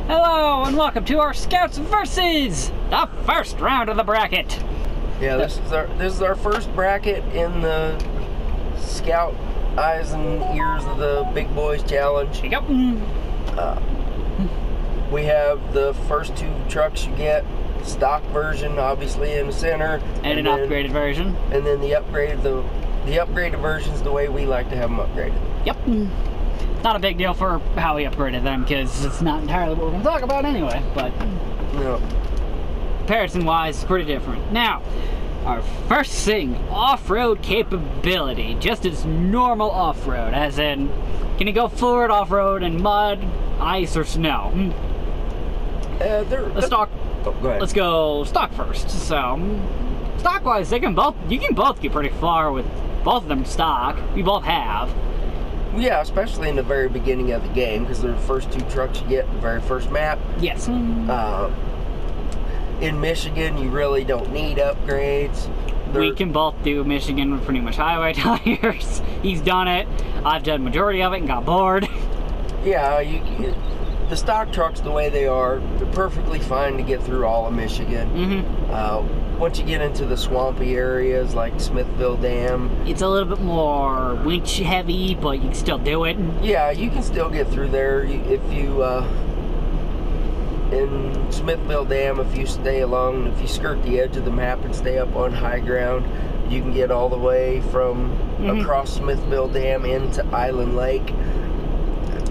Hello and welcome to our Scouts versus the first round of the bracket. Yeah, this is our first bracket in the Scout Eyes and Ears of the Big Boys Challenge. Yep. We have the first two trucks you get, stock version obviously in the center, And an upgraded version. and then the upgraded version's the way we like to have them upgraded. Yep. Not a big deal for how we upgraded them because it's not entirely what we're going to talk about anyway, but No. comparison-wise, pretty different. Now, our first thing, off-road capability, just as normal off-road, as in, can you go forward off-road in mud, ice, or snow? Let's talk. Oh, go ahead. Let's go stock first. So, stock-wise, you can both get pretty far with both of them stock. We both have. Yeah, especially in the very beginning of the game, because they're the first two trucks you get in the very first map. Yes. In Michigan, you really don't need upgrades. We can both do Michigan with pretty much highway tires. He's done it. I've done majority of it and got bored. Yeah, the stock trucks, the way they are, they're perfectly fine to get through all of Michigan. Mm-hmm. Once you get into the swampy areas like Smithville Dam, It's a little bit more winch heavy, but you can still do it. yeah, you can still get through there if you, in Smithville Dam, if you skirt the edge of the map and stay up on high ground, you can get all the way from across Smithville Dam into Island Lake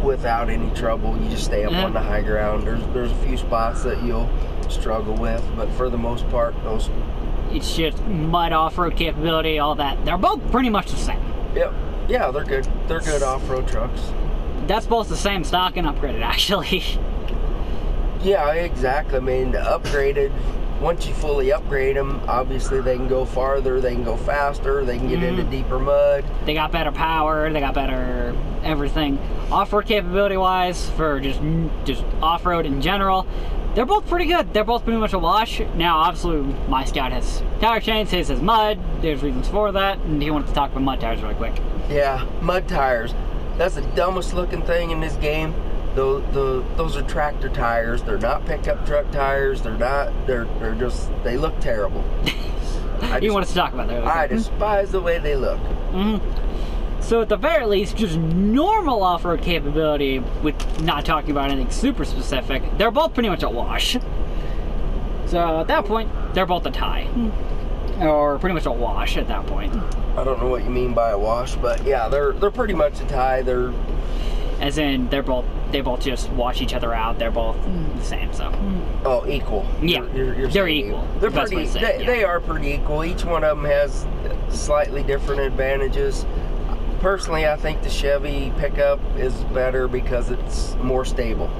without any trouble. You just stay up on the high ground. There's a few spots that you'll struggle with, but for the most part, those. It's just mud off-road capability, all that. They're both pretty much the same. Yep. Yeah, they're good. They're good off-road trucks. That's both the same stock and upgraded, actually. Yeah, exactly. I mean, upgraded. Once you fully upgrade them, obviously they can go farther, they can go faster, they can get into deeper mud. They got better power, they got better everything. Off-road capability-wise, for just off-road in general, they're both pretty good. They're both pretty much a wash. Now, obviously, my Scout has tire chains, his has mud. There's reasons for that, and he wanted to talk about mud tires really quick. Yeah, mud tires. That's the dumbest looking thing in this game. Those are tractor tires. They're not pickup truck tires. They're just, they look terrible. You want us to talk about that? I despise the way they look. So at the very least, just normal off-road capability, with not talking about anything super specific, they're both pretty much a wash. So at that point, they're both a tie. Or pretty much a wash at that point. I don't know what you mean by a wash, but yeah, they're pretty much a tie. They're, as in, they both just wash each other out. They're both the same, so. Oh, equal. Yeah, you're they're equal. They're pretty. They are pretty equal. Each one of them has slightly different advantages. Personally, I think the Chevy pickup is better because it's more stable.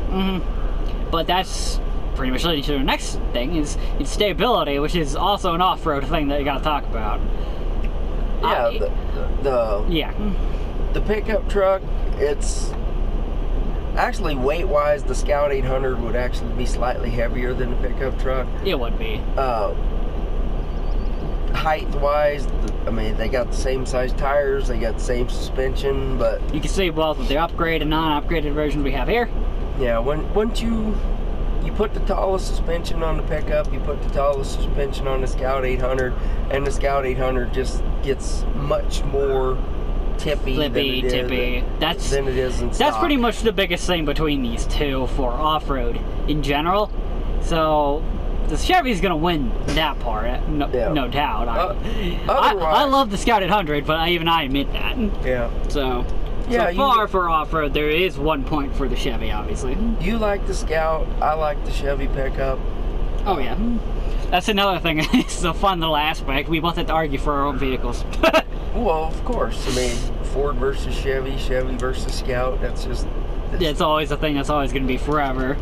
But that's pretty much leading to the next thing, is its stability, which is also an off-road thing that you gotta talk about. Yeah, the pickup truck, it's actually weight-wise, the Scout 800 would actually be slightly heavier than the pickup truck. It would be. Height-wise, I mean, they got the same size tires, they got the same suspension, but you can see both with the upgraded and non-upgraded versions we have here. Yeah, once you put the tallest suspension on the pickup, you put the tallest suspension on the Scout 800, and the Scout 800 just gets much more tippy than it is in stock. That's pretty much the biggest thing between these two for off-road in general. So the Chevy's gonna win that part, no doubt. I love the Scout 800, but even I admit that. Yeah. So far for off-road, there is 1 point for the Chevy, obviously. You like the Scout, I like the Chevy pickup. Oh yeah. That's another thing. It's a fun little aspect. We both have to argue for our own vehicles. Well, of course. I mean, Ford versus Chevy, Chevy versus Scout. It's always a thing that's always going to be forever.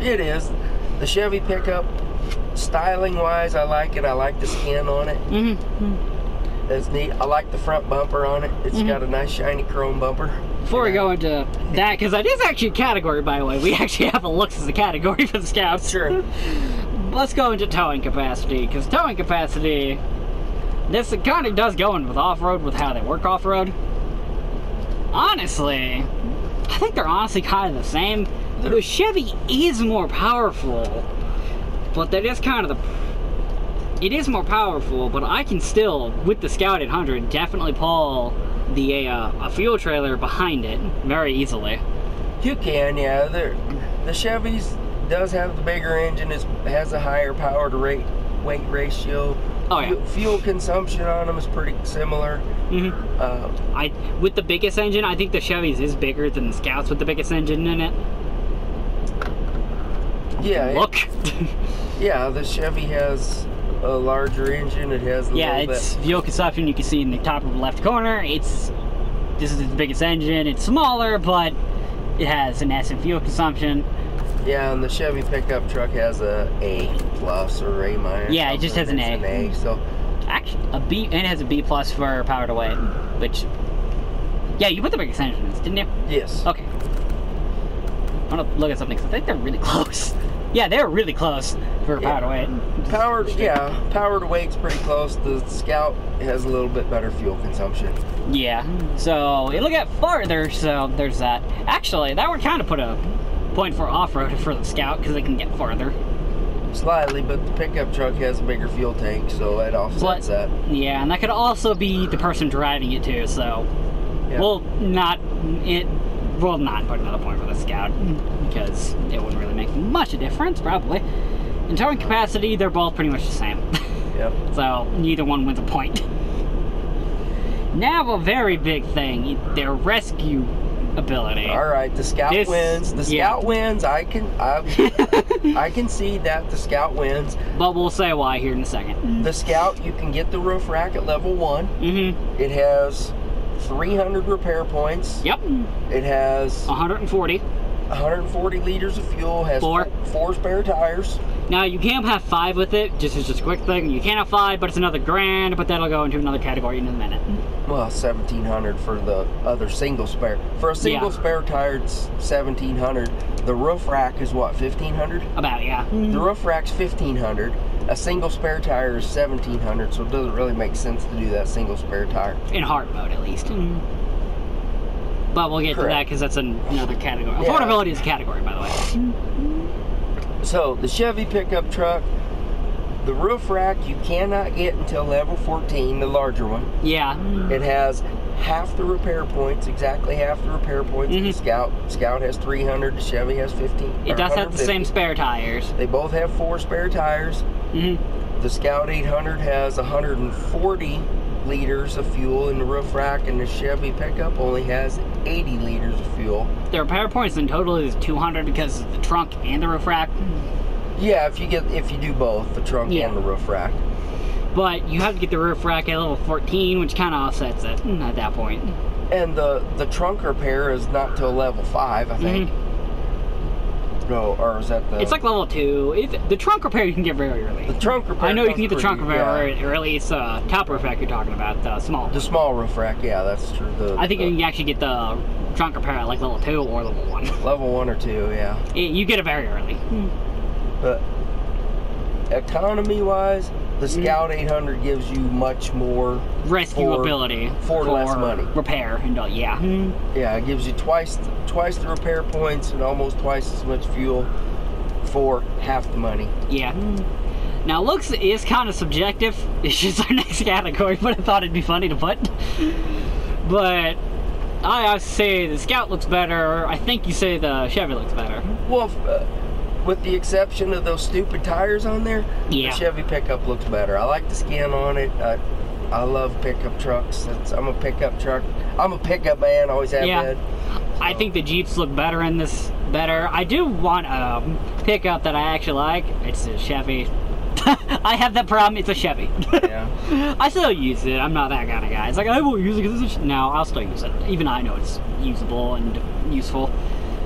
It is. The Chevy pickup, styling-wise, I like it. I like the skin on it. That's neat. I like the front bumper on it. It's got a nice shiny chrome bumper. Before we go into that, because that is actually a category, by the way. We actually have a looks as a category for the Scouts. Sure. Let's go into towing capacity, because towing capacity, this kind of does go in with off-road, with how they work off-road. Honestly, I think they're honestly kind of the same. The Chevy is more powerful, but that is kind of the... It is more powerful, but I can still, with the Scout 800, definitely pull the a fuel trailer behind it very easily. You can, yeah. The Chevy's does have the bigger engine, has a higher power to weight ratio. Oh yeah. Fuel consumption on them is pretty similar. With the biggest engine, I think the Chevy's is bigger than the Scouts with the biggest engine in it. Yeah. Look. Yeah, the Chevy has a larger engine. It has a little it's bit. fuel consumption. You can see in the top of the left corner. This is its biggest engine. It's smaller, but it has an S in fuel consumption. Yeah, and the Chevy pickup truck has a A+ or A-. Yeah, it just has an A. It's an A. So actually, a B, and it has a B+ for power to weight, which. Yeah, you put the biggest engine in this, didn't you? Yes. Okay. I'm gonna look at something because I think they're really close. Yeah, they're really close for power to weight. Power to weight's pretty close. The Scout has a little bit better fuel consumption. Yeah, so it'll get farther, so there's that. Actually, that would kind of put a point for off-road for the Scout because it can get farther. Slightly, but the pickup truck has a bigger fuel tank, so that offsets that. Yeah, and that could also be the person driving it too, so we'll not put another point for the Scout because it wouldn't really make much a difference, probably. In towing capacity, they're both pretty much the same. Yep. So neither one wins a point. Now a very big thing, their rescue ability. All right, the Scout wins. The Scout wins. I can see that the Scout wins. But we'll say why here in a second. The Scout, you can get the roof rack at level 1. It has 300 repair points. Yep. It has 140 liters of fuel. Has four spare tires. Now you can have 5 with it. Just a quick thing. You can have 5, but it's another $1,000. But that'll go into another category in a minute. Well, 1,700 for the other single spare. For a single spare tire, it's 1,700. The roof rack is what, 1,500? About, yeah. The roof rack's 1,500. A single spare tire is 1,700. So it doesn't really make sense to do that single spare tire. In hard mode, at least. But we'll get to that because that's another category. Yeah. Affordability is a category, by the way. So the Chevy pickup truck, the roof rack you cannot get until level 14, the larger one. Yeah. It has half the repair points, exactly half the repair points of the Scout. Scout has 300, the Chevy has 15. It does have the same spare tires. They both have 4 spare tires. The Scout 800 has 140 liters of fuel in the roof rack, and the Chevy pickup only has 80 liters of fuel. The repair points in total is 200 because of the trunk and the roof rack. Yeah, if you do both, the trunk and the roof rack. But you have to get the roof rack at level 14, which kind of offsets it at that point. And the trunk repair is not till level 5, I think. No, or is that the... It's like level 2. The trunk repair you can get very early. The trunk repair... I know you can get the trunk repair early. It's top roof rack you're talking about, the small. The small roof rack, yeah, that's true. I think you can actually get the trunk repair at like level 2 or level 1. Level 1 or 2, yeah. You get it very early. But economy-wise, the Scout 800 gives you much more rescue ability for less money. Repair and yeah. Yeah, it gives you twice the repair points and almost twice as much fuel for half the money. Yeah. Now looks is kind of subjective. It's just our next category, but I thought it'd be funny to put. But I say the Scout looks better. I think you say the Chevy looks better. Well, with the exception of those stupid tires on there, the Chevy pickup looks better. I like the skin on it. I love pickup trucks. I'm a pickup truck. I'm a pickup man. Always have been. I think the Jeeps look better in this. I do want a pickup that I actually like. It's a Chevy. I have that problem. It's a Chevy. Yeah. I still use it. I'm not that kind of guy. It's like I won't use it because it's no. I'll still use it. Even I know it's usable and useful.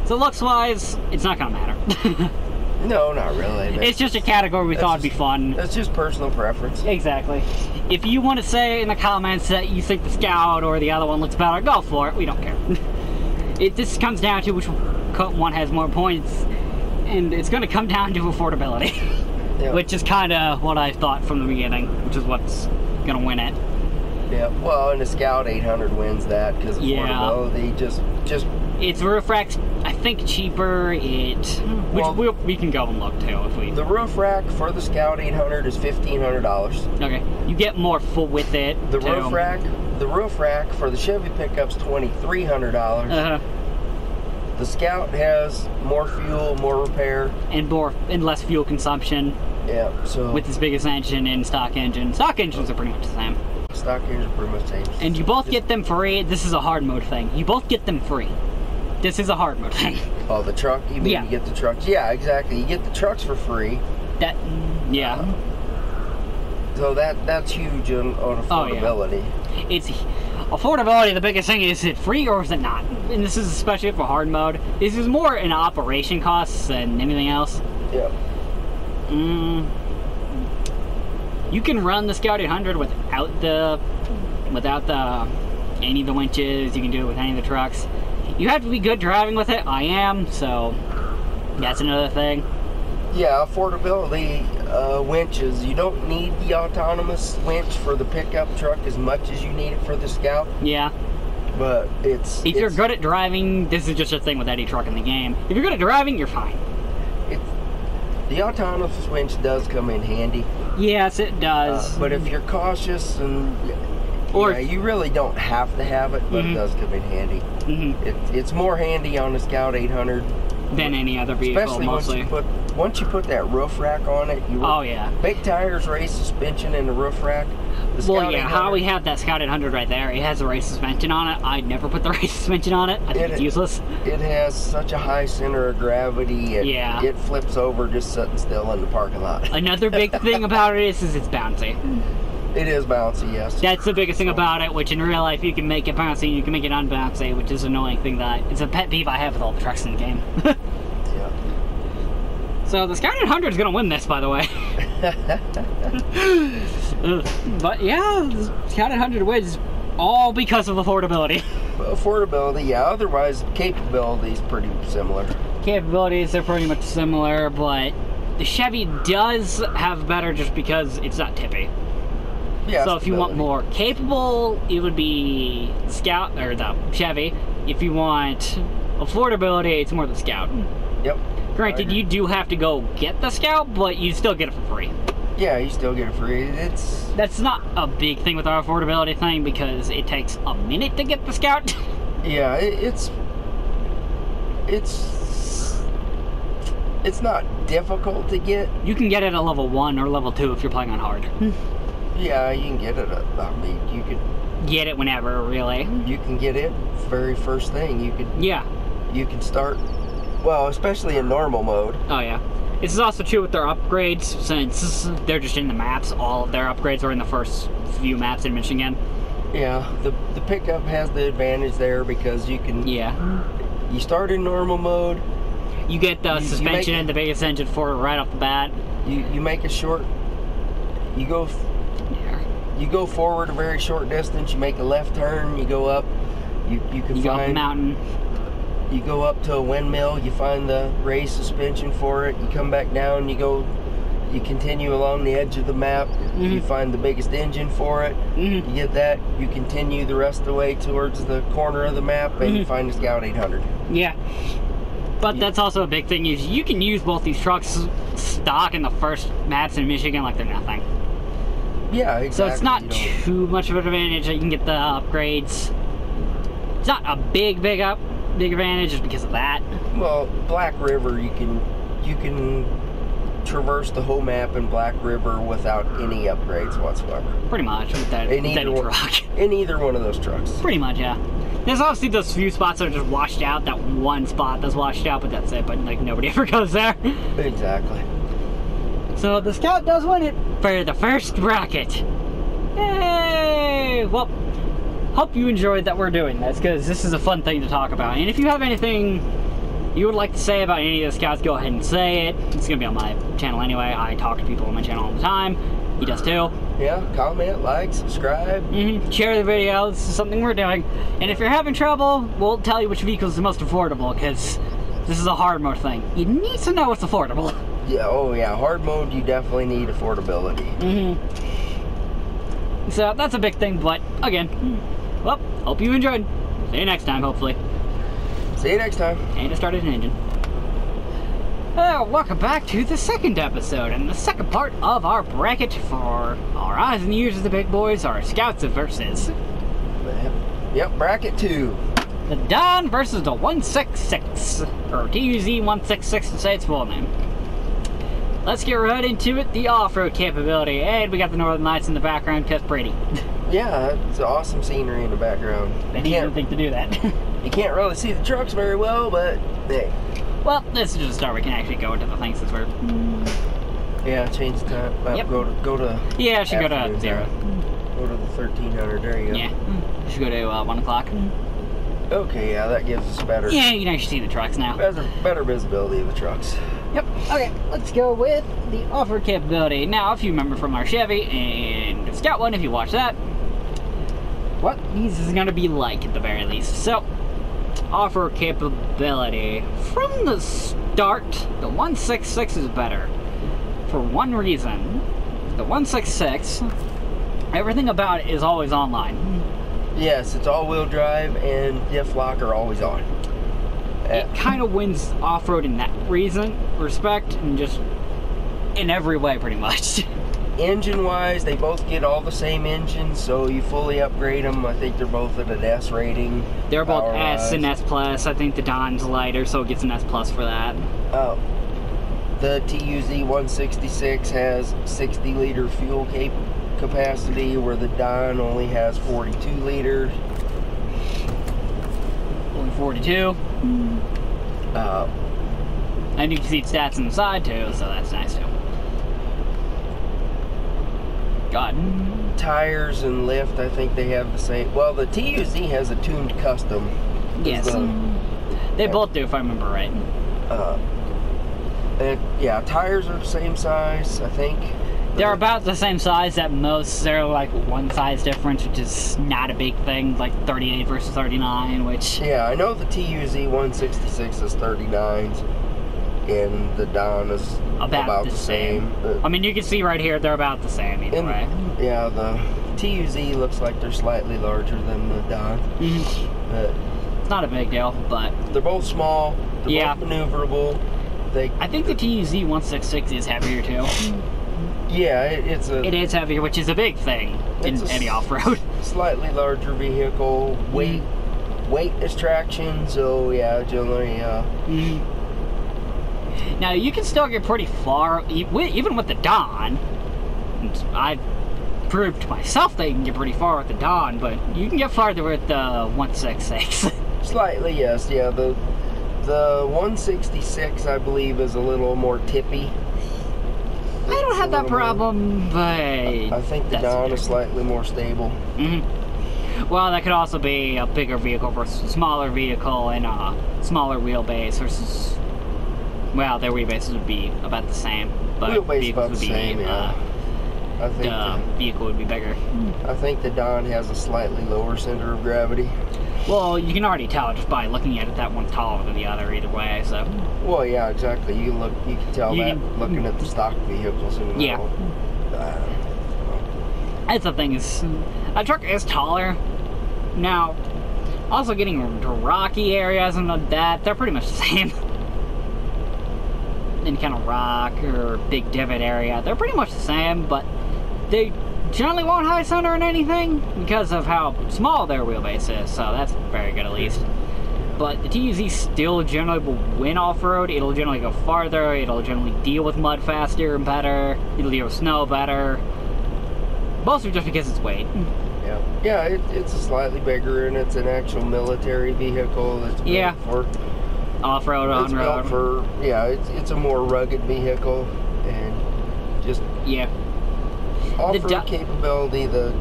So looks-wise, it's not gonna matter. No, not really. It's just a category we thought would be fun. That's just personal preference. Exactly. If you want to say in the comments that you think the Scout or the other one looks better, go for it. We don't care. This comes down to which one has more points, and it's going to come down to affordability, which is kind of what I thought from the beginning, which is what's going to win it. Yeah. Well, and the Scout 800 wins that because affordability just Its roof rack's, I think, cheaper. We can go and look too if we. The roof rack for the Scout 800 is $1,500. Okay, you get more full with it. The roof rack for the Chevy pickup's $2,300. The Scout has more fuel, more repair, and less fuel consumption. Yeah, so with its biggest engine and stock engine. Stock engines are pretty much the same. Stock engines are pretty much the same. And you both get them free. This is a hard mode thing. You both get them free. This is a hard mode thing. Oh, the truck? You mean you get the trucks? Yeah, exactly. You get the trucks for free. So that's huge on affordability. Oh, yeah. It's affordability. The biggest thing is it free or is it not? And this is especially for hard mode. This is more an operation costs than anything else. Yeah. You can run the Scout 800 without any of the winches. You can do it with any of the trucks. You have to be good driving with it. I am, so that's another thing. Yeah, affordability winches. You don't need the autonomous winch for the pickup truck as much as you need it for the Scout. Yeah. But if you're good at driving, this is just a thing with any truck in the game. If you're good at driving, you're fine. The autonomous winch does come in handy. Yes, it does. But if you're cautious and you really don't have to have it, but it does come in handy. It's more handy on the Scout 800 than any other vehicle, especially mostly. Once you put that roof rack on it. Big tires, race suspension in the roof rack. How we have that Scout 800 right there, it has a race suspension on it. I'd never put the race suspension on it. I think it's useless. It has such a high center of gravity. It flips over just sitting still in the parking lot. Another big thing about it is it's bouncy. It is bouncy, yes. That's the biggest thing about it, which in real life you can make it bouncy, you can make it unbouncy, which is an annoying thing it's a pet peeve I have with all the trucks in the game. Yeah. So the Scout 800 is going to win this, by the way. But yeah, the Scout 800 wins all because of affordability. Affordability, yeah. Otherwise, capability is pretty similar. Capabilities are pretty much similar, but the Chevy does have better just because it's not tippy. Yeah, so if you want more capable, it would be Scout or the Chevy. If you want affordability, it's more the Scout. Yep. Granted, you do have to go get the Scout, but you still get it for free. Yeah, you still get it free. That's not a big thing with our affordability thing because it takes a minute to get the Scout. Yeah, it's not difficult to get. You can get it at level 1 or level 2 if you're playing on hard. Yeah, you can get it. You could get it whenever, really. You can get it very first thing. You can start. Well, especially in normal mode. Oh yeah. This is also true with their upgrades, since they're just in the maps. All of their upgrades are in the first few maps in Michigan. Yeah, the pickup has the advantage there because you can. Yeah. You start in normal mode. You get the suspension and the biggest engine for it right off the bat. You make a short. You go forward a very short distance. You make a left turn. You go up. You go up the mountain. You go up to a windmill. You find the race suspension for it. You come back down. You continue along the edge of the map. You find the biggest engine for it. You get that. You continue the rest of the way towards the corner of the map, and you find the Scout 800. Yeah. But that's also a big thing is you can use both these trucks stock in the first maps in Michigan like they're nothing. Yeah, exactly. So it's not too much of an advantage that you can get the upgrades. It's not a big advantage just because of that. Well, Black River, you can traverse the whole map in Black River without any upgrades whatsoever. Pretty much with that truck. In either one of those trucks. Pretty much, yeah. There's obviously those few spots that are just washed out. That one spot that's washed out, but that's it. But like nobody ever goes there. Exactly. So the Scout does win it for the first bracket. Yay! Well, hope you enjoyed that we're doing this because this is a fun thing to talk about. And if you have anything you would like to say about any of the Scouts, go ahead and say it. It's gonna be on my channel anyway. I talk to people on my channel all the time. He does too. Yeah, comment, like, subscribe. Share the video. This is something we're doing. And if you're having trouble, we'll tell you which vehicle is the most affordable because this is a hard mode thing. You need to know what's affordable. Yeah, oh yeah, hard mode, you definitely need affordability. So that's a big thing, but again, well, hope you enjoyed. See you next time, hopefully. See See you next time. And it started an engine. Welcome back to the second episode and the second part of our bracket for our eyes and ears of the big boys, our Scouts versus. Yep, bracket 2. The Don versus the 166, or TUZ 166 to say its full name. Let's get right into it. The off-road capability, and we got the Northern Lights in the background because pretty. Yeah, it's awesome scenery in the background. They didn't think to do that. You can't really see the trucks very well, but hey. Well, this is just a start. We can actually go into the things since we're... Yeah, change the time. Well, yep. Go to... Yeah, it should go to 0. Go to the 1300, there you go. Yeah, it should go to 1 o'clock. Okay, yeah, that gives us better... Yeah, you can actually see the trucks now. Better visibility of the trucks. Yep, okay, let's go with the off-road capability. Now, if you remember from our Chevy and Scout one, if you watch that, what these is going to be like at the very least. So, off-road capability. From the start, the 166 is better. For one reason. The 166, everything about it is always online. Yes, it's all-wheel drive and diff lock are always on. It kind of wins off-road in that respect, and just in every way, pretty much. Engine-wise, they both get all the same engines, so you fully upgrade them. I think they're both at an S rating. They're both S and S+. I think the Don's lighter, so it gets an S+ for that. Oh. The TUZ 166 has 60-liter fuel capacity, where the Don only has 42 liters. Only 42. And you can see stats on the side, too, so that's nice, too. God. Tires and lift, I think they have the same. Well, the TUZ has a tuned custom. Yes. They both do, if I remember right. Yeah, tires are the same size, I think. They're about the same size at most. They're like one size difference, which is not a big thing, like 38 versus 39, which... Yeah, I know the TUZ 166 is 39s, and the Don is about the same. I mean, you can see right here, they're about the same either way. Yeah, the TUZ looks like they're slightly larger than the Don. But it's not a big deal, but... They're both small, they're both maneuverable. I think the TUZ 166 is heavier, too. Yeah, it is heavier, which is a big thing in any off-road. Slightly larger vehicle, weight is traction, so yeah, generally, Now, you can still get pretty far, even with the Don. I've proved to myself that you can get pretty far with the Don, but you can get farther with the 166. Slightly, yes, yeah. The 166, I believe, is a little more tippy. I don't have that problem, but... I think the Don is slightly more stable. Well, that could also be a bigger vehicle versus a smaller vehicle, and a smaller wheelbase versus... Well, their wheelbases would be about the same, but wheelbase about the same, yeah. I think the vehicle would be bigger. I think the Don has a slightly lower center of gravity. Well, you can already tell just by looking at it that one's taller than the other either way, so... Well, yeah, exactly. You can tell that looking at the stock vehicles in the middle. That's the thing is, a truck is taller. Now, also getting to rocky areas and that, they're pretty much the same. Any kind of rock or big divot area, they're pretty much the same, but they generally won't high center in anything because of how small their wheelbase is, so that's very good at least. But the TUZ still generally will win off-road. It'll generally go farther, it'll generally deal with mud faster and better, it'll deal with snow better. Mostly just because it's weight. Yeah, it's a slightly bigger, and it's an actual military vehicle that's built for off-road, on-road. It's a more rugged vehicle, and just off-road capability. The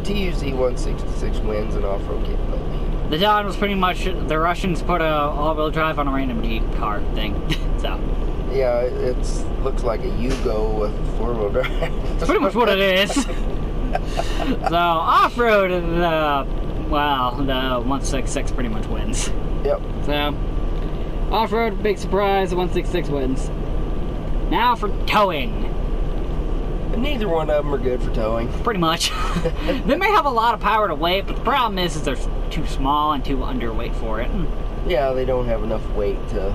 TUZ 166 wins in off-road capability. The Don was pretty much the Russians put a all-wheel drive on a random Jeep car thing, so. Yeah, it looks like a Yugo with four-wheel drive. That's pretty much what it is. So off-road, the 166 pretty much wins. Yep. So off-road, big surprise, the 166 wins. Now for towing. Neither one of them are good for towing. Pretty much. They may have a lot of power to weight, but the problem is they're too small and too underweight for it. Yeah, they don't have enough weight to...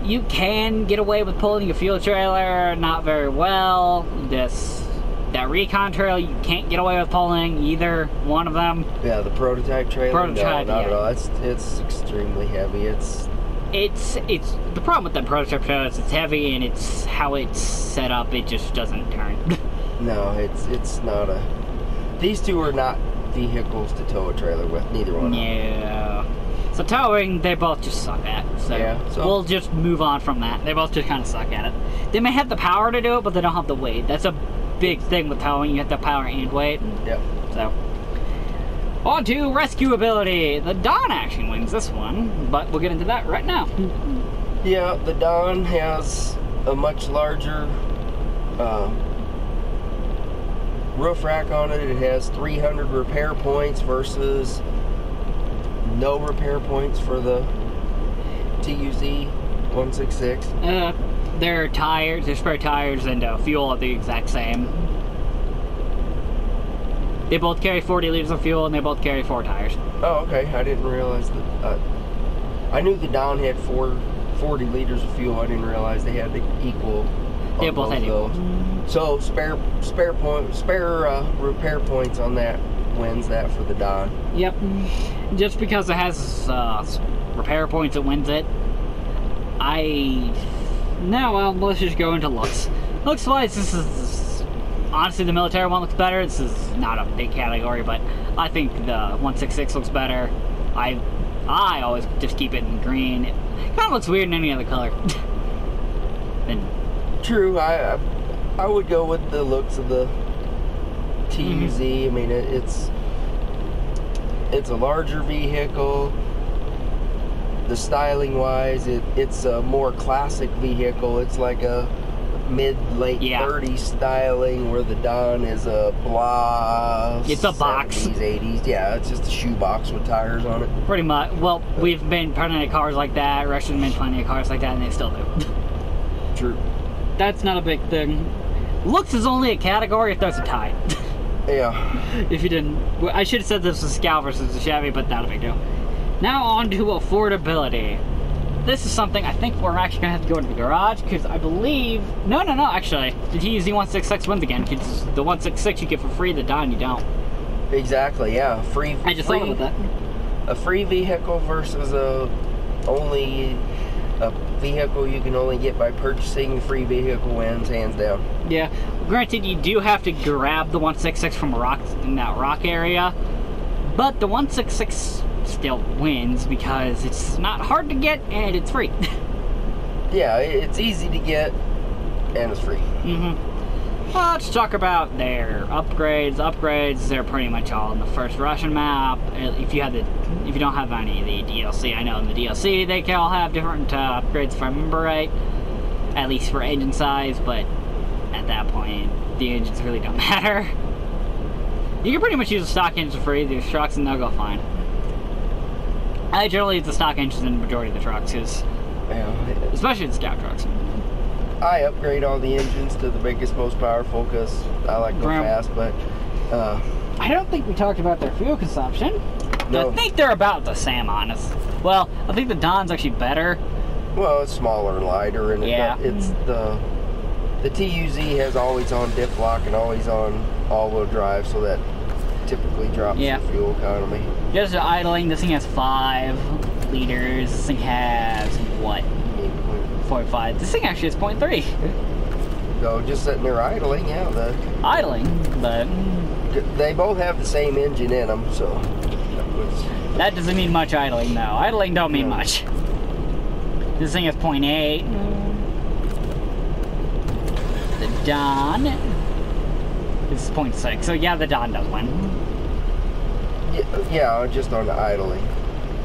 You can get away with pulling a fuel trailer, not very well. That recon trailer, you can't get away with pulling either one of them. Yeah, the prototype trailer? Prototype, no, not at all. It's extremely heavy. It's the problem with that prototype trailer is it's heavy, and it's how it's set up, it just doesn't turn. No, it's not a... These two are not vehicles to tow a trailer with, neither one. Yeah. So towing, they both just suck at. So, so we'll just move on from that. They both just kind of suck at it. They may have the power to do it, but they don't have the weight. That's a big thing with towing. You have the power and weight. Yep. So, on to rescuability. The Dawn actually wins this one, but we'll get into that right now. Yeah, the Dawn has a much larger roof rack on it. It has 300 repair points versus no repair points for the TUZ 166. Their tires, their spare tires and fuel are the exact same. They both carry 40 liters of fuel and they both carry 4 tires. Oh, okay. I didn't realize that. I knew the Dawn had 40 liters of fuel. I didn't realize they had the equal. They both had equal. So spare repair points on that wins that for the Dawn. Yep. Just because it has repair points, it wins it. No, well, let's just go into looks. Looks-wise, this is... Honestly, the military one looks better. This is not a big category, but I think the 166 looks better. I always just keep it in green. It kind of looks weird in any other color. True, I would go with the looks of the TUZ. I mean, it's a larger vehicle. The styling wise, it's a more classic vehicle. It's like a mid-late 30s styling, where the Dawn is a blah. It's a box. 70s, 80s. Yeah, it's just a shoebox with tires on it. Pretty much. Well, we've been plenty of cars like that. Russians been plenty of cars like that, and they still do. True. That's not a big thing. Looks is only a category if there's a tie. Yeah. If you didn't... I should have said this was a Scout versus a Chevy, but not a big deal. Now on to affordability. This is something I think we're actually going to have to go into the garage, because I believe... No, actually. The TUZ 166 wins again, because the 166 you get for free, the Dawn you don't. Exactly, yeah. I just thought about that. A free vehicle versus only a vehicle you can only get by purchasing. The free vehicle wins, hands down. Yeah. Granted, you do have to grab the 166 from a rock in that rock area, but the 166 still wins because it's not hard to get and it's free. Yeah, it's easy to get and it's free. Let's talk about their upgrades. Upgrades, they're pretty much all in the first Russian map. If you don't have any of the DLC, I know in the DLC they can all have different upgrades if I remember right, at least for engine size, but at that point the engines really don't matter. You can pretty much use a stock engine for either trucks and they'll go fine. I generally use the stock engines in the majority of the trucks, especially the Scout trucks. I upgrade all the engines to the biggest, most powerful because I like to go fast, but... I don't think we talked about their fuel consumption. No. I think they're about the same, honest. Well, I think the Dawn's actually better. Well, it's smaller and lighter, and it's the TUZ has always on diff lock and always on all-wheel drive, so that typically drops the fuel economy. Just idling, this thing has 5 liters. This thing has, what? 0.5. This thing actually has 0.3. So just sitting there idling, idling, but... They both have the same engine in them, so... That doesn't mean much idling, though. Idling don't mean much. This thing has 0.8. The Dawn is 0.6, so yeah, the Dawn does win. Yeah, just on the idling.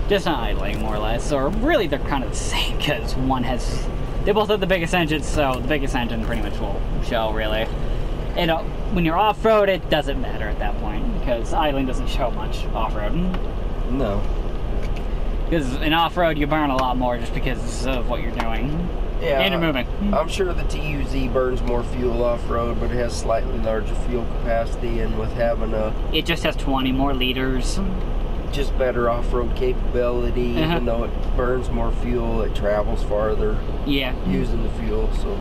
Just on idling, more or less. Or really, they're kind of the same, because one has... They both have the biggest engine, so the biggest engine pretty much will show, really. And when you're off-road, it doesn't matter at that point, because idling doesn't show much off-road. No. Because in off-road, you burn a lot more just because of what you're doing. Yeah, and moving. I'm sure the TUZ burns more fuel off-road, but it has slightly larger fuel capacity, and with having it just has 20 more liters. Just better off-road capability, even though it burns more fuel, it travels farther. Yeah. Using the fuel, so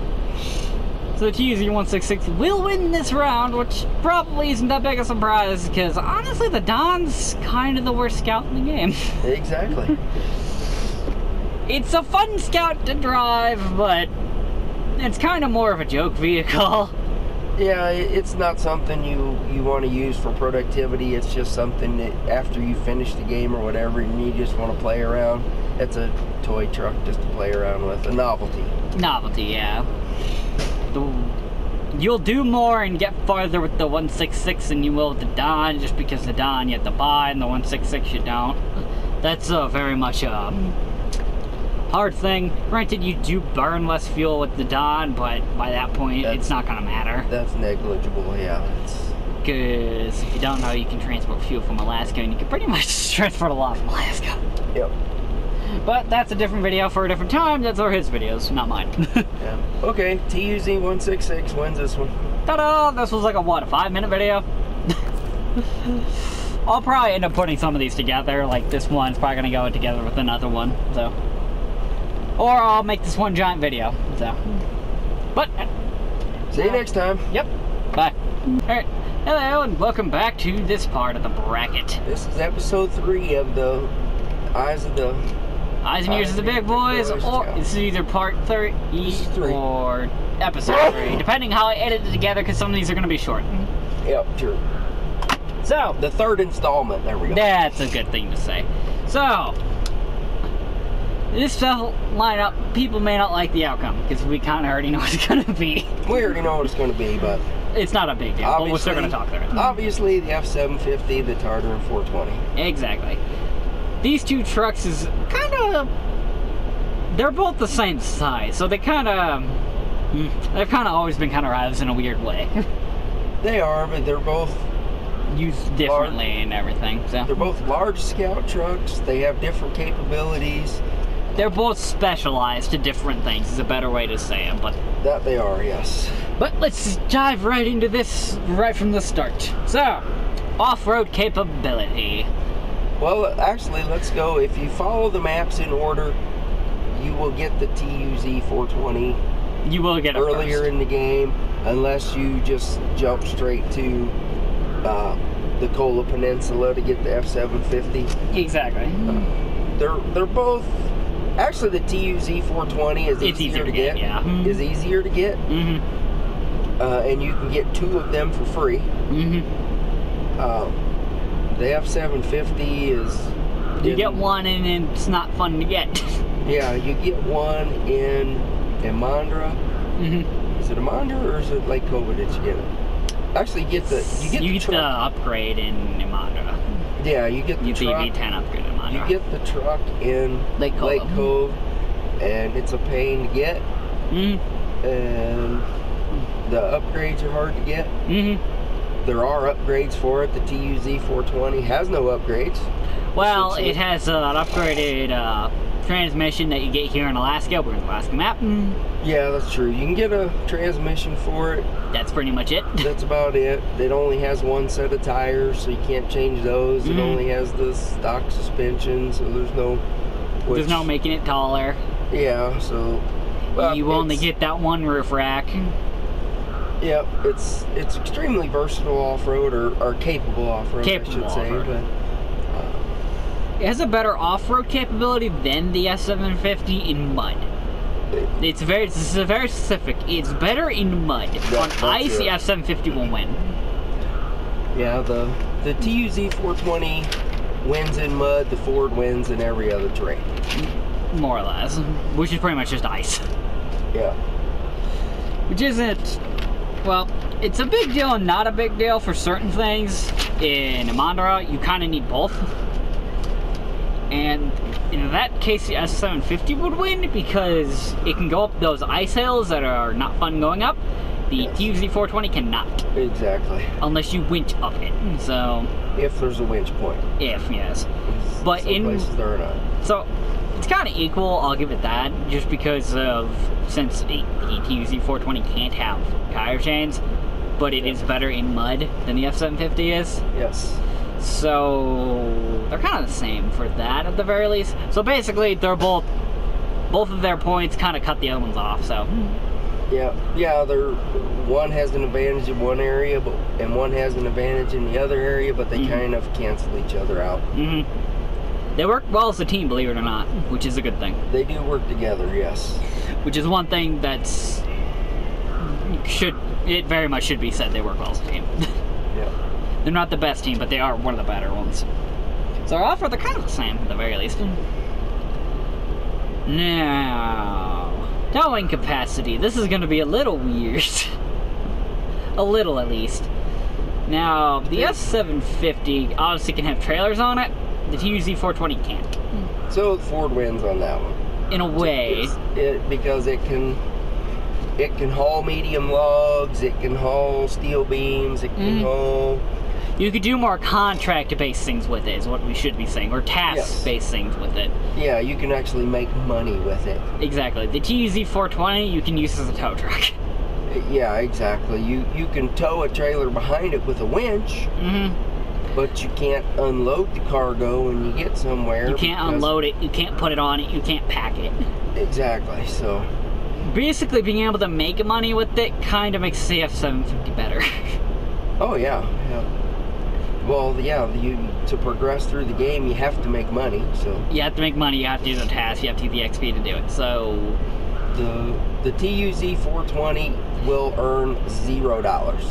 the TUZ 166 will win this round, which probably isn't that big a surprise, because honestly, the Don's kind of the worst scout in the game. Exactly. It's a fun scout to drive, but it's kind of more of a joke vehicle. Yeah, it's not something you want to use for productivity. It's just something that after you finish the game or whatever, and you just want to play around. It's a toy truck just to play around with, a novelty. Novelty, yeah. You'll do more and get farther with the 166 than you will with the Don, just because the Don you have to buy and the 166 you don't. That's very much a hard thing. Granted, you do burn less fuel with the Don, but by that point, it's not going to matter. That's negligible, yeah. Because if you don't know, you can transport fuel from Alaska, and you can pretty much transport a lot from Alaska. Yep. But that's a different video for a different time. That's our his videos, not mine. Yeah. Okay, TUZ 166 wins this one. Ta-da! This was like a, what, a 5-minute video? I'll probably end up putting some of these together. Like, this one's probably going to go together with another one, so. Or I'll make this one giant video, so. But. See you next time. Yep. Bye. Alright. Hello, and welcome back to this part of the bracket. This is episode 3 of the Eyes and Ears of the Big Boys, or this is either part 3 or episode 3, depending how I edit it together, because some of these are going to be short. Yep, true. So, the 3rd installment, there we go. That's a good thing to say. So, this lineup, people may not like the outcome, because we kind of already know what it's going to be. We already know what it's going to be, but it's not a big deal, but we're still going to talk through it. Obviously, the F750, the Tartar, and 420. Exactly. These two trucks is kind of, they're both the same size, so they've kind of always been kind of rivals in a weird way. They are, but they're both used differently and everything. So they're both large scout trucks. They have different capabilities. They're both specialized to different things, is a better way to say it, but that they are, yes. But let's dive right into this right from the start. So, off-road capability. Well, actually, let's go. If you follow the maps in order, you will get the TUZ 420. You will get it earlier first in the game, unless you just jump straight to the Kola Peninsula to get the F750. Exactly. They're both. Actually, the TUZ 420 is easier to get. Yeah. Is easier to get. And you can get 2 of them for free. The F750 is... You get one and it's not fun to get. Yeah, you get one in Imandra. Is it Imandra or is it Lake Cova that you get it? Actually, you get the upgrade in Imandra. Yeah, you get the truck. V10 upgrade in Imandra. You get the truck in Lake Cove, and it's a pain to get. And the upgrades are hard to get. There are upgrades for it. The TUZ 420 has no upgrades. Well, it has an upgraded transmission that you get here in Alaska. We're in the Alaska map. Yeah, that's true. You can get a transmission for it. That's pretty much it. That's about it. It only has 1 set of tires, so you can't change those. It only has the stock suspension, so there's no... There's no making it taller. Yeah, so... you only get that one roof rack. Yep, it's extremely versatile off-road, or capable off-road, I should say. But, it has a better off-road capability than the S750 in mud. It's very specific. It's better in mud. On ice, the F750 will win. Yeah, the TUZ 420 wins in mud, the Ford wins in every other terrain. More or less. Which is pretty much just ice. Yeah. Which isn't... Well, it's a big deal and not a big deal for certain things. In Imandra, you kind of need both. And in that case, the S750 would win because it can go up those ice hills that are not fun going up. The TUZ 420 cannot. Exactly. Unless you winch up it. So... If there's a winch point. If, yes. But some places there are not. So, It's kind of equal, I'll give it that, just because of, since the TUZ 420 can't have tire chains, but it is better in mud than the F750 is. Yes. So, they're kind of the same for that at the very least. So basically, they're both of their points kind of cut the other ones off, so. Yeah, one has an advantage in one area, and one has an advantage in the other area, but they kind of cancel each other out. They work well as a team, believe it or not, which is a good thing. They do work together, yes. Which is one thing that's it very much should be said. They work well as a team. Yeah. They're not the best team, but they are one of the better ones. So our offer, they're kind of the same at the very least. Now, towing capacity. This is going to be a little weird. A little, at least. Now, the S750 obviously can have trailers on it. The TUZ 420 can't. So Ford wins on that one. In a way. Because it can haul medium logs, it can haul steel beams, it can haul... You could do more contract-based things with it, is what we should be saying, or task-based things with it. Yeah, you can actually make money with it. Exactly. The TUZ 420 you can use as a tow truck. Yeah, exactly. You can tow a trailer behind it with a winch, but you can't unload the cargo when you get somewhere. You can't unload it, you can't put it on it, you can't pack it. Exactly, so... Basically, being able to make money with it kind of makes the F750 better. Oh, yeah. Well, yeah, to progress through the game, you have to make money, so... You have to make money, you have to do the tasks, you have to do the XP to do it, so... The TUZ 420 will earn $0.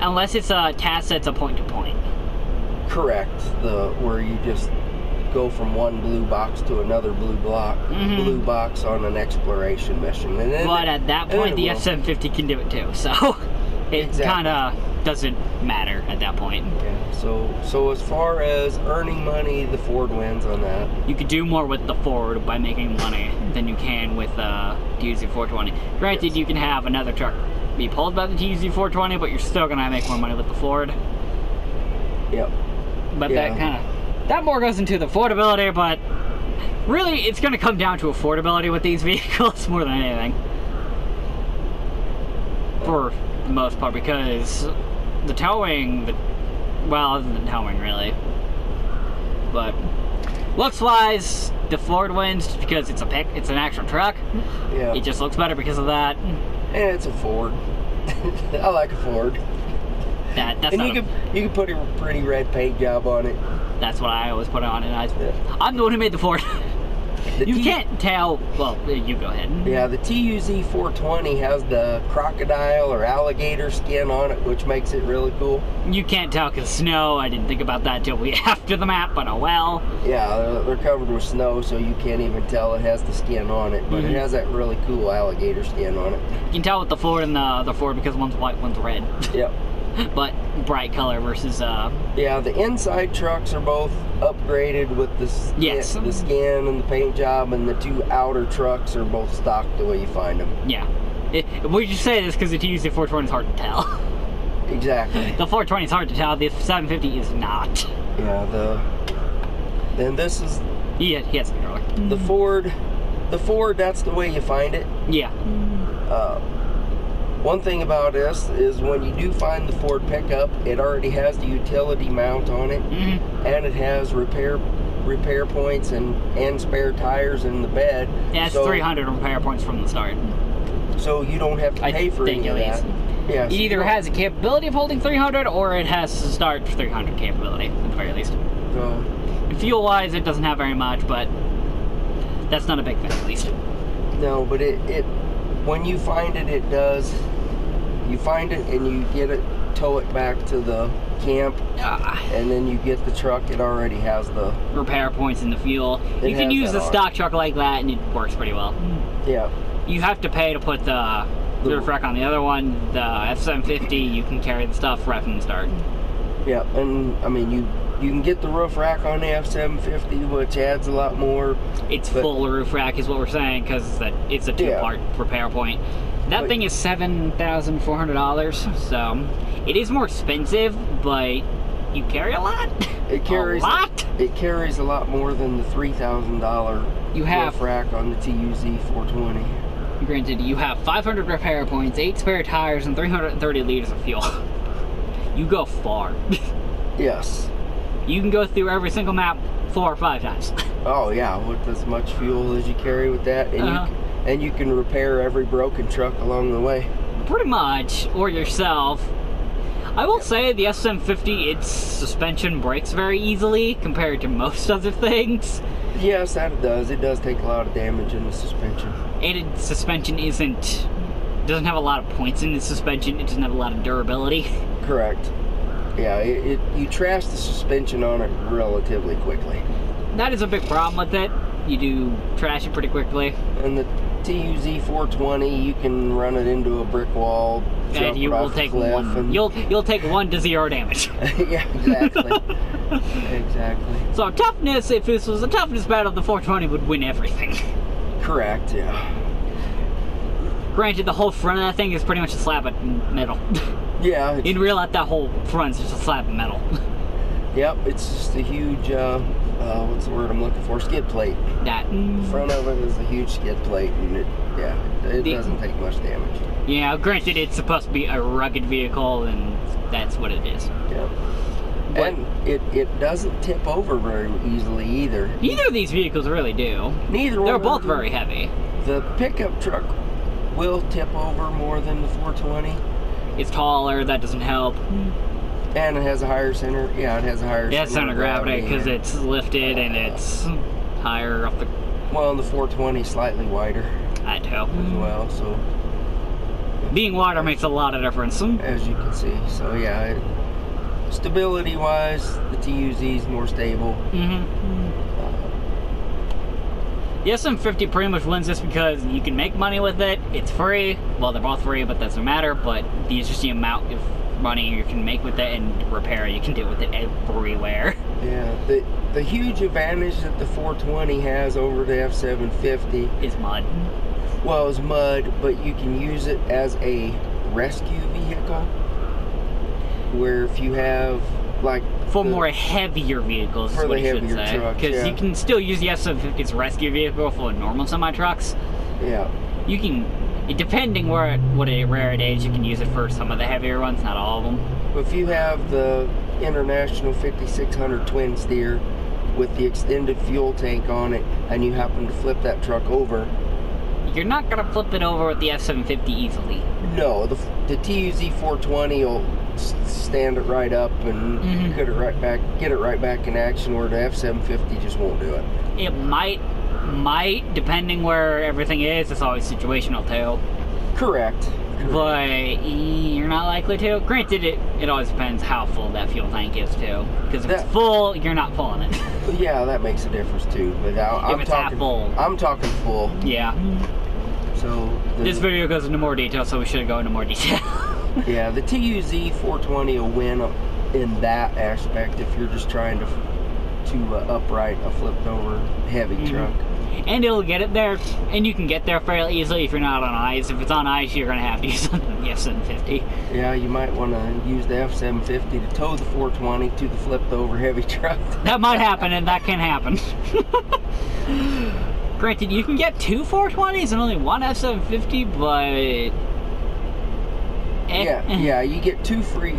Unless it's a task that's a point-to-point. Correct. Where you just go from one blue box to another blue box on an exploration mission. And then, but at that point, the F750 can do it too, so... It kind of doesn't matter at that point. Yeah, so as far as earning money, the Ford wins on that. You could do more with the Ford by making money than you can with the TUZ 420. Granted, you can have another truck be pulled by the TUZ 420, but you're still gonna make more money with the Ford. Yep. But that more goes into the affordability, but really it's gonna come down to affordability with these vehicles more than anything. For the most part, because the towing, well, other than towing really, but looks wise, the Ford wins just because it's an actual truck. Yeah. It just looks better because of that. And it's a Ford. I like a Ford. That's and you can put a pretty red paint job on it. That's what I always put on it. I'm the one who made the Ford. You can't tell. Well, you go ahead. Yeah, the TUZ 420 has the crocodile or alligator skin on it, which makes it really cool. You can't tell because snow. I didn't think about that until we after the map, but oh well. Yeah, they're covered with snow, so you can't even tell it has the skin on it. But it has that really cool alligator skin on it. You can tell with the Ford and the Ford because one's white, one's red. Yep. But bright color versus yeah, the inside trucks are both upgraded with the skin and the paint job, and the two outer trucks are both stock the way you find them. Yeah. We just say this because the TUZ 420 is hard to tell. Exactly. The 420 is hard to tell. The 750 is not. Yeah. Then this is. He has the controller. The Ford. That's the way you find it. Yeah. One thing about this is when you do find the Ford pickup, it already has the utility mount on it, and it has repair points and spare tires in the bed. Yeah, it's 300 repair points from the start. So you don't have to pay for any of that. Yeah, it either has a capability of holding 300, or it has to start 300 capability, at the very least. So, fuel-wise, it doesn't have very much, but that's not a big thing, at least. No, but it when you find it, it does. You find it and you get it, tow it back to the camp, and then you get the truck. It already has the repair points in the fuel. You can use a stock truck like that, and it works pretty well. Yeah. You have to pay to put the roof rack on the other one. The F750, you can carry the stuff right from the start. Yeah, and I mean you can get the roof rack on the F750, which adds a lot more. It's full roof rack is what we're saying, because it's a two-part repair point. That thing is $7,400, so it is more expensive, but you carry a lot. It carries It carries a lot more than the $3,000 roof rack on the TUZ 420. Granted, you have 500 repair points, 8 spare tires, and 330 liters of fuel. You go far. Yes. You can go through every single map 4 or 5 times. Oh yeah, with as much fuel as you carry with that, and you can repair every broken truck along the way. Pretty much, or yourself. I will say the SM50, its suspension breaks very easily compared to most other things. Yes, that it does. It does take a lot of damage in the suspension. And its suspension doesn't have a lot of points in the suspension. It doesn't have a lot of durability. Correct. Yeah, you trash the suspension on it relatively quickly. That is a big problem with it. You do trash it pretty quickly. And the TUZ 420, you can run it into a brick wall. And you will take one. You'll take 1 to 0 damage. Yeah, exactly. Exactly. So toughness, if this was a toughness battle, the 420 would win everything. Correct. Yeah. Granted, the whole front of that thing is pretty much a slab of metal. Yeah. In real life, that whole front is just a slab of metal. Yep, it's just a huge, what's the word I'm looking for? Skid plate. That. Front of it is a huge skid plate, and it doesn't take much damage. Yeah, granted, it's supposed to be a rugged vehicle, and that's what it is. Yep. And it doesn't tip over very easily either. Neither of these vehicles really do. Neither one. They're both very heavy. The pickup truck will tip over more than the 420. It's taller, that doesn't help. And it has a higher center. Yeah, it has a higher center of gravity because it's lifted and it's higher up the. Well, and the 420 is slightly wider. I tell. As well, so. Being wider makes a lot of difference. As you can see, so yeah. Stability-wise, the TUZ is more stable. The SM50 pretty much wins this because you can make money with it. It's free. Well, they're both free, but that doesn't matter. But these just the amount of money you can make with it, and repair you can do with it everywhere. Yeah, the huge advantage that the 420 has over the F750 is mud. Well, it's mud, but you can use it as a rescue vehicle. Where if you have like for more heavier vehicles, for is what the heavier say. trucks, because you can still use the F750's rescue vehicle for normal semi trucks. Yeah, you can, depending where it is, you can use it for some of the heavier ones, not all of them. If you have the International 5600 twin steer with the extended fuel tank on it, and you happen to flip that truck over, you're not gonna flip it over with the F750 easily. No, the TUZ 420 will stand it right up and get it right back in action, where the F750 just won't do it. It might, depending where everything is. It's always situational too. Correct. But you're not likely to. Granted, it always depends how full that fuel tank is too. Because if it's full, you're not pulling it. Yeah, that makes a difference too. But if it's half full. I'm talking full. Yeah. So this video goes into more detail, so we should go into more detail. Yeah, the TUZ 420 will win in that aspect if you're just trying to upright a flipped over heavy truck. And it'll get it there, and you can get there fairly easily if you're not on ice. If it's on ice, you're gonna have to use the F750. Yeah, you might want to use the F750 to tow the 420 to the flipped over heavy truck. That might happen, and that can happen. Granted, you can get 2 420s and only 1 F750, but yeah, you get 2 free.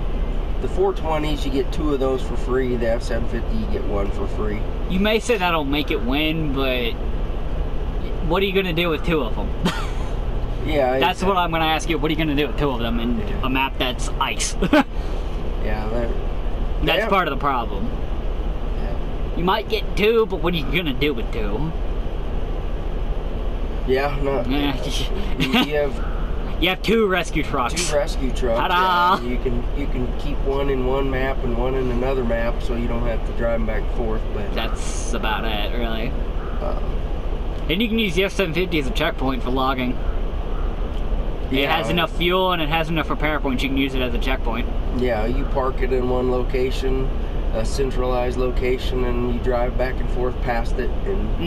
The 420s, you get 2 of those for free. The F750, you get 1 for free. You may say that'll make it win, but what are you gonna do with 2 of them? Yeah, that's what I'm gonna ask you. What are you gonna do with 2 of them in a map that's ice? Yeah, that's part of the problem. Yeah. You might get 2, but what are you gonna do with 2? Yeah, no. You have 2 rescue trucks. 2 rescue trucks. Ta-da! Yeah, you can keep one in one map and one in another map, so you don't have to drive them back and forth. But that's about it, really. And you can use the F750 as a checkpoint for logging. It has enough fuel and it has enough repair points. You can use it as a checkpoint. Yeah, you park it in one location, a centralized location, and you drive back and forth past it, and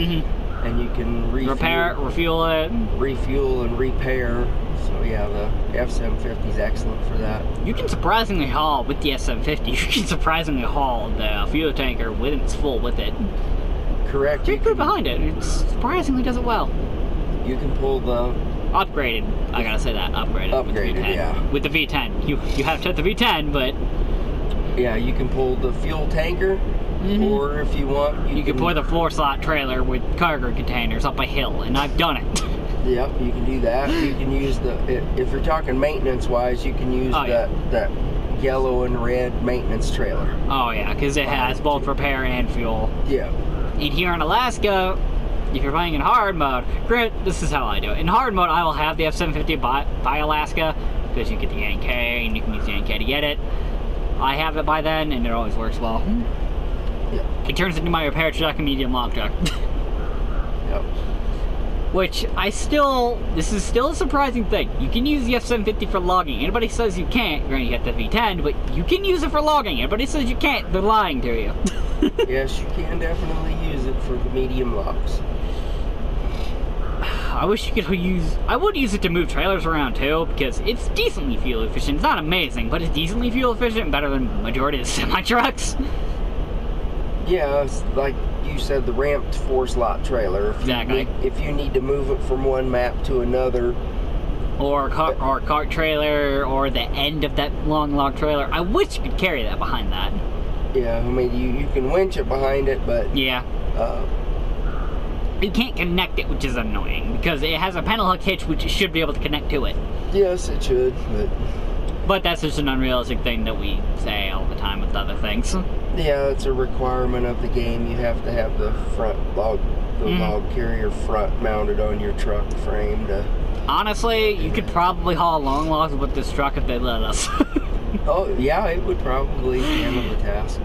and you can repair it, refuel it. Refuel and repair. So yeah, the F-750 is excellent for that. You can surprisingly haul with the F-750. You can surprisingly haul the fuel tanker when it's full with it. Correct. You put behind it. It surprisingly does it well. You can pull the upgraded. I gotta say that upgraded. Upgraded, with the V10. yeah. With the V10, you have to have the V10, but yeah, you can pull the fuel tanker, or if you want, you can pull the 4-slot trailer with cargo containers up a hill, and I've done it. Yep, you can do that. You can use if you're talking maintenance-wise, you can use that yellow and red maintenance trailer. Oh yeah, because it has both repair and fuel. Yeah. And here in Alaska, if you're playing in hard mode, this is how I do it. In hard mode, I will have the F-750 by Alaska, because you get the NK, and you can use the NK to get it. I have it by then, and it always works well. Yeah. It turns into my repair truck and medium log truck. Yep. Which this is still a surprising thing. You can use the F-750 for logging. Anybody says you can't, you're gonna get the V10, but you can use it for logging. Anybody says you can't, they're lying to you. Yes, you can definitely use it for the medium logs. I wish you could I would use it to move trailers around too, because it's decently fuel efficient. It's not amazing, but it's decently fuel efficient, better than the majority of the semi-trucks. Yeah, it's like you said, the ramped 4-slot trailer. Exactly. If you need to move it from one map to another. Or cart trailer, or the end of that long log trailer. I wish you could carry that behind that. Yeah, I mean, you can winch it behind it, but... Yeah. You can't connect it, which is annoying, because it has a panel hook hitch, which should be able to connect to it. Yes, it should, But that's just an unrealistic thing that we say all the time with other things. Yeah, it's a requirement of the game. You have to have the front log, log carrier front mounted on your truck frame to... Honestly, you could probably haul long logs with this truck if they let us. Oh, yeah, it would probably handle the task.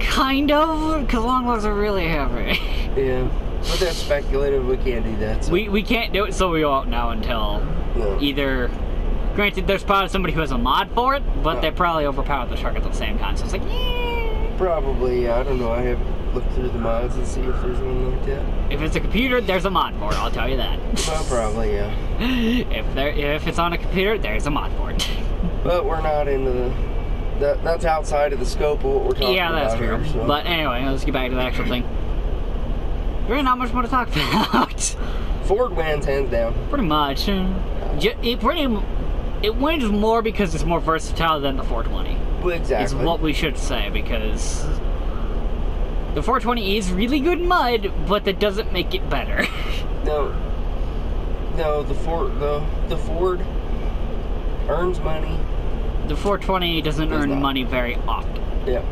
Kind of, because long logs are really heavy. Yeah, but that's speculative. We can't do that. So. We can't do it, so we won't know until either... Granted, there's probably somebody who has a mod for it, but they probably overpowered the truck at the same time, so it's like, Probably, yeah, I don't know. I haven't looked through the mods and see if there's one like that. If it's a computer, there's a mod for it, I'll tell you that. Well, probably, yeah. If it's on a computer, there's a mod for it. But we're not into that's outside of the scope of what we're talking about. Yeah, that's true. Here, so. But anyway, let's get back to the actual thing. There's not much more to talk about. Ford wins, hands down. Pretty much. It wins more because it's more versatile than the 420. Well, exactly. Is what we should say, because the 420 is really good in mud, but that doesn't make it better. No, the Ford earns money. The 420 doesn't earn money very often. Yeah.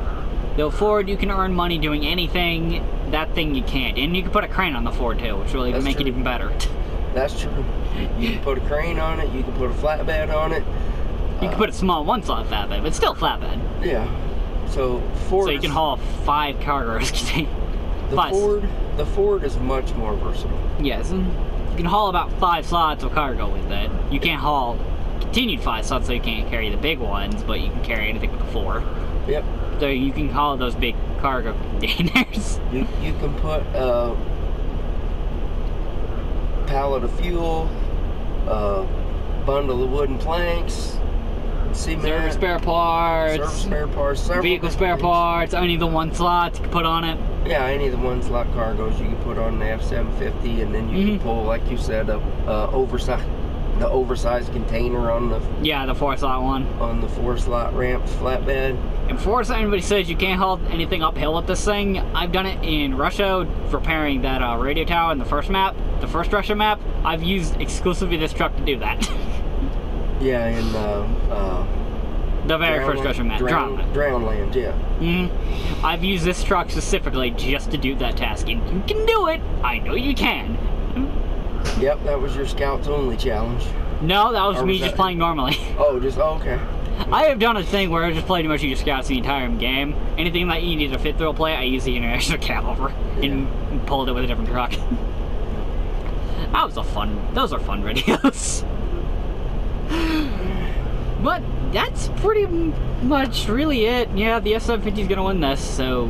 The Ford, you can earn money doing anything. That thing you can't. And you can put a crane on the Ford too, which will even make it even better. That's true. You can put a crane on it, you can put a flatbed on it. You can put a small 1-slot flatbed, but still flatbed. Yeah. So Ford. So you can haul 5 cargoes. The Ford is much more versatile. Yes. You can haul about 5 slots of cargo with it. You can't haul continued 5 slots, so you can't carry the big ones, but you can carry anything with the 4. Yep. So you can haul those big cargo containers. You can put a pallet of fuel, a bundle of wooden planks, cement, service spare parts, vehicle spare parts, any of the 1-slots you can put on it. Yeah, any of the 1-slot cargoes you can put on the F-750, and then you can pull, like you said, the oversized container on the 4-slot one on the 4-slot ramped flatbed. And before anybody says you can't haul anything uphill with this thing, I've done it in Russia, repairing that radio tower in the first Russia map. I've used exclusively this truck to do that. Yeah, in the very first Russia map, Drownland, yeah. I've used this truck specifically just to do that task, and you can do it. I know you can. Yep, that was your Scouts Only challenge. No, that was me just playing normally. Oh, okay. I have done a thing where I just played much of your Scouts the entire game. Anything that you need a fifth throw play, I use the international cab over and pulled it with a different truck. Those are fun radios. But that's pretty much really it. Yeah, the F-750 is gonna win this, so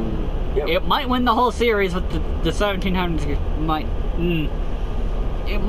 it might win the whole series, but the 1700s might It might